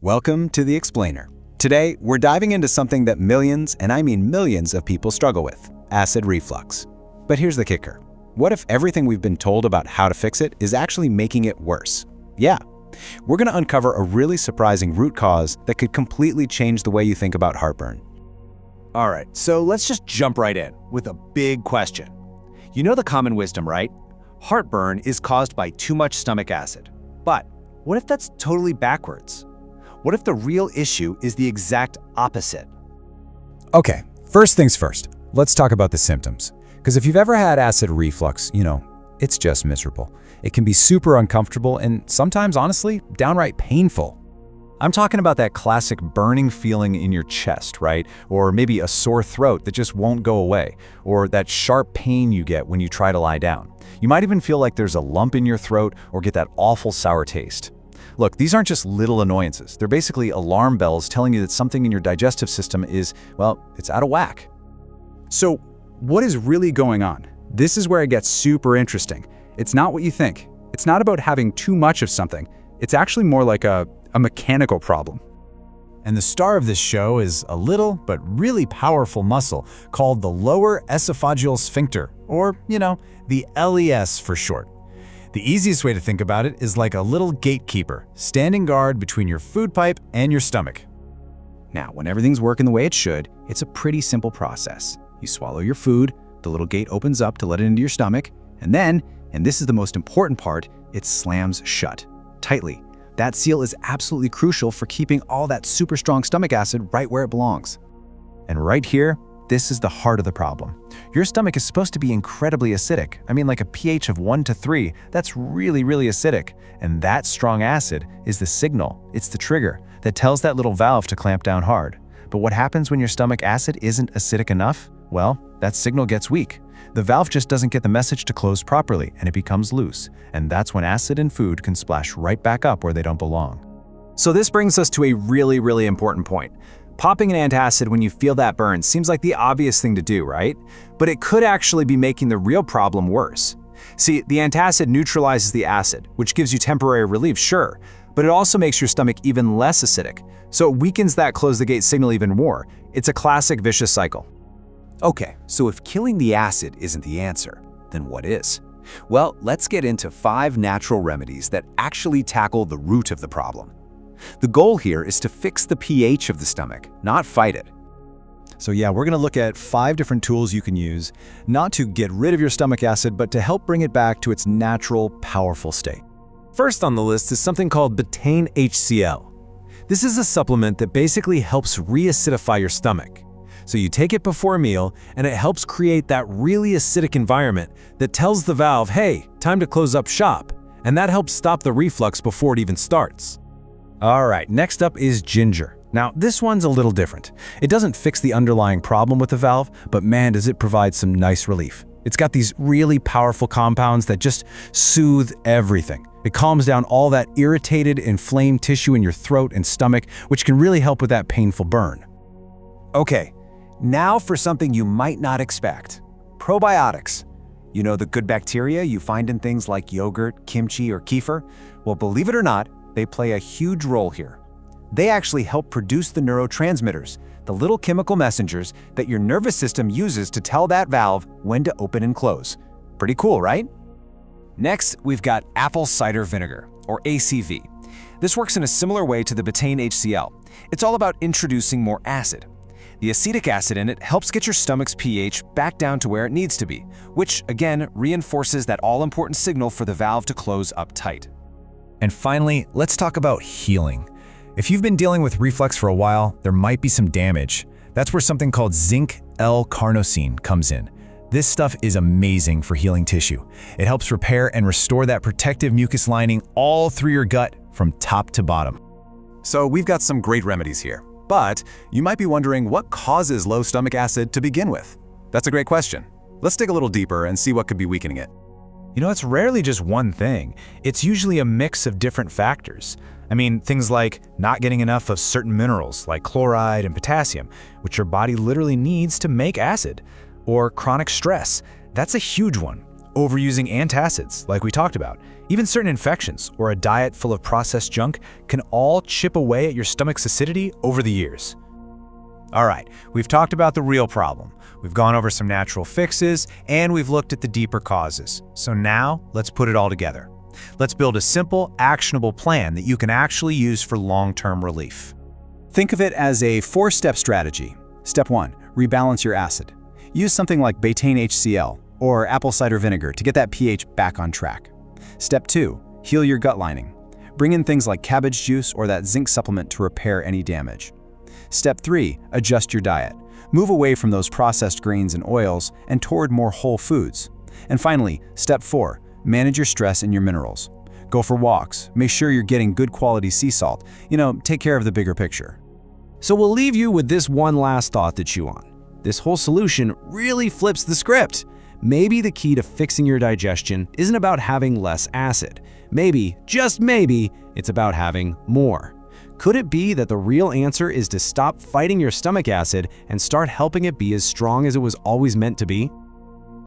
Welcome to The Explainer. Today, we're diving into something that millions, and I mean millions, of people struggle with: acid reflux. But here's the kicker. What if everything we've been told about how to fix it is actually making it worse? Yeah. We're going to uncover a really surprising root cause that could completely change the way you think about heartburn. All right, so let's just jump right in with a big question. You know the common wisdom, right? Heartburn is caused by too much stomach acid. But what if that's totally backwards? What if the real issue is the exact opposite? Okay, first things first, let's talk about the symptoms. Because if you've ever had acid reflux, it's just miserable. It can be super uncomfortable and sometimes, honestly, downright painful. I'm talking about that classic burning feeling in your chest, right? Or maybe a sore throat that just won't go away, or that sharp pain you get when you try to lie down. You might even feel like there's a lump in your throat or get that awful sour taste. Look, these aren't just little annoyances. They're basically alarm bells telling you that something in your digestive system is, well, it's out of whack. So, what is really going on? This is where it gets super interesting. It's not what you think. It's not about having too much of something. It's actually more like a mechanical problem. And the star of this show is a little but really powerful muscle called the lower esophageal sphincter, or, the LES for short. The easiest way to think about it is like a little gatekeeper, standing guard between your food pipe and your stomach. Now, when everything's working the way it should, it's a pretty simple process. You swallow your food, the little gate opens up to let it into your stomach, and then, and this is the most important part, it slams shut, tightly. That seal is absolutely crucial for keeping all that super strong stomach acid right where it belongs. And right here, this is the heart of the problem. Your stomach is supposed to be incredibly acidic. I mean, like a pH of 1 to 3. That's really, really acidic. And that strong acid is the signal, it's the trigger, that tells that little valve to clamp down hard. But what happens when your stomach acid isn't acidic enough? Well, that signal gets weak. The valve just doesn't get the message to close properly, and it becomes loose. And that's when acid and food can splash right back up where they don't belong. So this brings us to a really, really important point. Popping an antacid when you feel that burn seems like the obvious thing to do, right? But it could actually be making the real problem worse. See, the antacid neutralizes the acid, which gives you temporary relief, sure, but it also makes your stomach even less acidic. So it weakens that close the gate signal even more. It's a classic vicious cycle. Okay, so if killing the acid isn't the answer, then what is? Well, let's get into 5 natural remedies that actually tackle the root of the problem. The goal here is to fix the pH of the stomach, not fight it. So yeah, we're going to look at 5 different tools you can use, not to get rid of your stomach acid, but to help bring it back to its natural, powerful state. First on the list is something called Betaine HCL. This is a supplement that basically helps re-acidify your stomach. So you take it before a meal, and it helps create that really acidic environment that tells the valve, hey, time to close up shop. And that helps stop the reflux before it even starts. All right, next up is ginger. Now, this one's a little different. It doesn't fix the underlying problem with the valve, but man, does it provide some nice relief. It's got these really powerful compounds that just soothe everything. It calms down all that irritated, inflamed tissue in your throat and stomach, which can really help with that painful burn. Okay, now for something you might not expect. Probiotics. You know the good bacteria you find in things like yogurt, kimchi, or kefir? Well, believe it or not, they play a huge role here. They actually help produce the neurotransmitters, the little chemical messengers that your nervous system uses to tell that valve when to open and close. Pretty cool, right? Next, we've got apple cider vinegar, or ACV. This works in a similar way to the Betaine HCL. It's all about introducing more acid. The acetic acid in it helps get your stomach's pH back down to where it needs to be, which, again, reinforces that all-important signal for the valve to close up tight. And finally, let's talk about healing. If you've been dealing with reflux for a while, there might be some damage. That's where something called Zinc L-Carnosine comes in. This stuff is amazing for healing tissue. It helps repair and restore that protective mucus lining all through your gut from top to bottom. So we've got some great remedies here. But you might be wondering what causes low stomach acid to begin with. That's a great question. Let's dig a little deeper and see what could be weakening it. It's rarely just one thing. It's usually a mix of different factors. I mean, things like not getting enough of certain minerals like chloride and potassium, which your body literally needs to make acid. Or chronic stress. That's a huge one. Overusing antacids, like we talked about. Even certain infections or a diet full of processed junk can all chip away at your stomach's acidity over the years. All right, we've talked about the real problem. We've gone over some natural fixes, and we've looked at the deeper causes. So now, let's put it all together. Let's build a simple, actionable plan that you can actually use for long-term relief. Think of it as a 4-step strategy. Step 1, rebalance your acid. Use something like Betaine HCL or apple cider vinegar to get that pH back on track. Step 2, heal your gut lining. Bring in things like cabbage juice or that zinc supplement to repair any damage. Step 3, adjust your diet. Move away from those processed grains and oils and toward more whole foods. And finally, Step 4, manage your stress and your minerals. Go for walks, make sure you're getting good quality sea salt. Take care of the bigger picture. So we'll leave you with this one last thought to chew on. This whole solution really flips the script. Maybe the key to fixing your digestion isn't about having less acid. Maybe, just maybe, it's about having more. Could it be that the real answer is to stop fighting your stomach acid and start helping it be as strong as it was always meant to be?